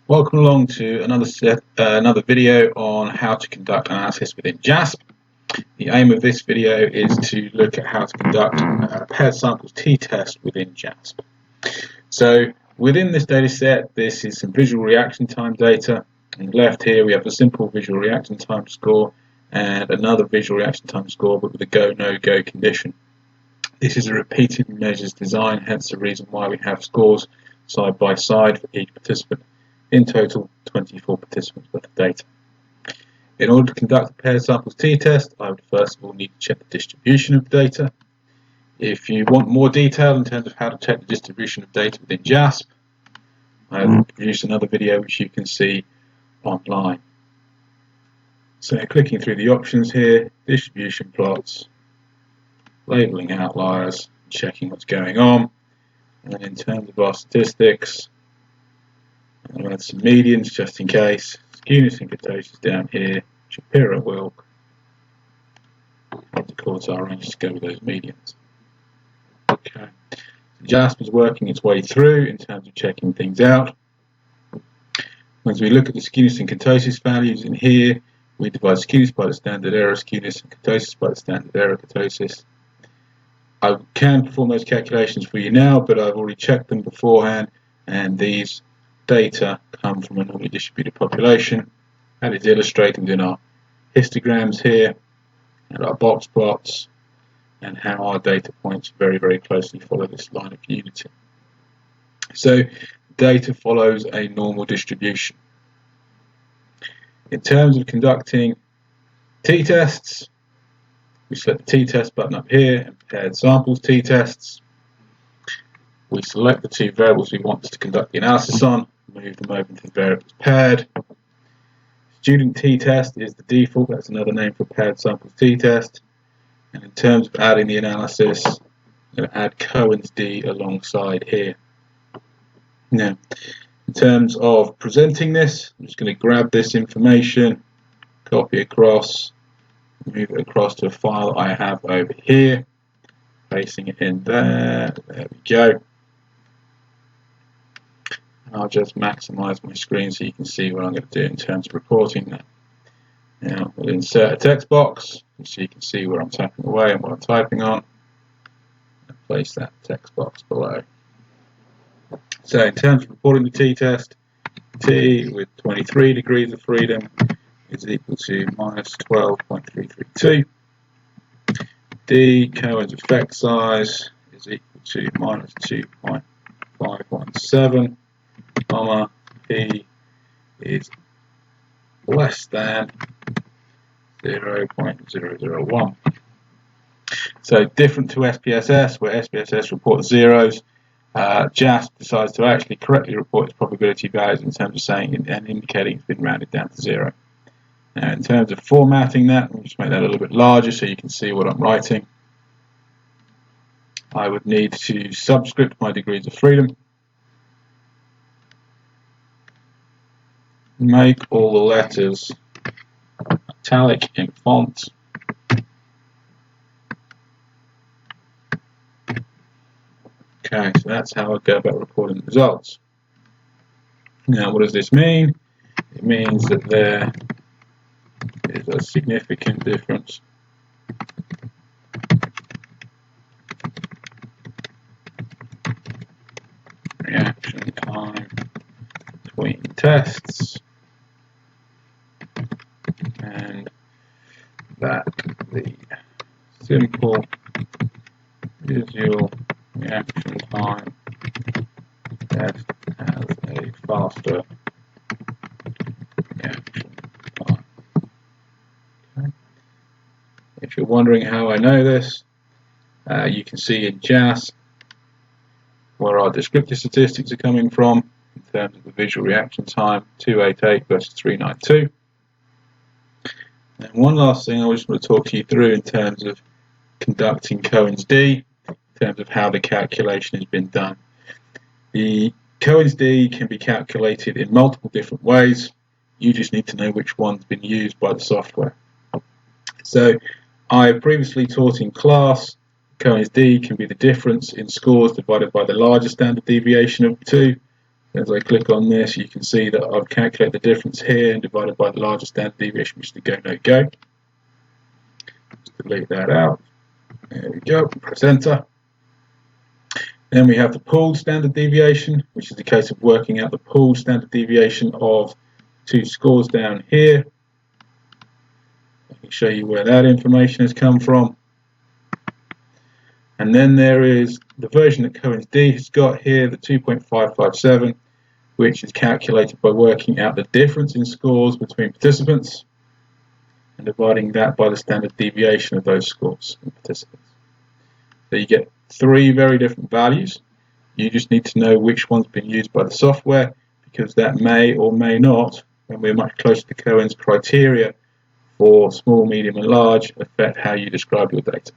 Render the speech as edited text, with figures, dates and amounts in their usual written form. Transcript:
Welcome along to another video on how to conduct analysis within JASP. The aim of this video is to look at how to conduct a paired samples t-test within JASP. So within this data set, this is some visual reaction time data. On the left here we have a simple visual reaction time score and another visual reaction time score, but with a go, no-go condition. This is a repeated measures design, hence the reason why we have scores side by side for each participant. In total, 24 participants worth of data. In order to conduct a paired samples t-test, I would first of all need to check the distribution of data. If you want more detail in terms of how to check the distribution of data within JASP, I have produced another video which you can see online. So clicking through the options here, distribution plots, labeling outliers, checking what's going on, and then in terms of our statistics, I'm going to add some medians just in case. Skewness and kurtosis down here, Shapiro-Wilk. Of course, our range to go with those medians. Okay, so JASP is working its way through in terms of checking things out. Once we look at the skewness and kurtosis values in here, we divide skewness by the standard error skewness and kurtosis by the standard error kurtosis. I can perform those calculations for you now, but I've already checked them beforehand, and these data come from a normally distributed population, and it's illustrated within our histograms here and our box plots, and how our data points very, very closely follow this line of unity. So data follows a normal distribution. In terms of conducting t-tests, we select the t-test button up here and paired samples t-tests. We select the two variables we want to conduct the analysis on, move them over to the variables paired. Student t-test is the default, that's another name for paired samples t-test. And in terms of adding the analysis, I'm going to add Cohen's d alongside here. Now, in terms of presenting this, I'm just going to grab this information, copy across, move it across to a file I have over here, pasting it in there. There we go. I'll just maximize my screen so you can see what I'm going to do in terms of reporting that. Now we'll insert a text box so you can see where I'm tapping away and what I'm typing on, and place that text box below. So in terms of reporting the t-test, t with 23 degrees of freedom is equal to minus 12.332. D, Cohen's effect size, is equal to minus 2.517. Comma, P is less than 0.001. So different to SPSS, where SPSS reports zeros, JASP decides to actually correctly report its probability values in terms of saying and indicating it's been rounded down to 0. Now in terms of formatting that, we'll just make that a little bit larger so you can see what I'm writing. I would need to subscript my degrees of freedom. Make all the letters italic in font. Okay, so that's how I go about reporting the results. Now, what does this mean? It means that there is a significant difference reaction time between tests, and that the simple visual reaction time test has a faster reaction time. Okay. If you're wondering how I know this, you can see in JASP where our descriptive statistics are coming from in terms of the visual reaction time, 288 versus 392. And one last thing I just want to talk to you through in terms of conducting Cohen's d, in terms of how the calculation has been done. The Cohen's d can be calculated in multiple different ways. You just need to know which one's been used by the software. So I previously taught in class Cohen's d can be the difference in scores divided by the larger standard deviation of the two. As I click on this, you can see that I've calculated the difference here and divided by the largest standard deviation, which is the go, no go. Just delete that out. There we go, press enter. Then we have the pooled standard deviation, which is the case of working out the pooled standard deviation of two scores down here. I can show you where that information has come from. And then there is the version that Cohen's D has got here, the 2.557, which is calculated by working out the difference in scores between participants and dividing that by the standard deviation of those scores in participants. So you get three very different values. You just need to know which one's been used by the software, because that may or may not, when we're much closer to Cohen's criteria for small, medium and large, affect how you describe your data.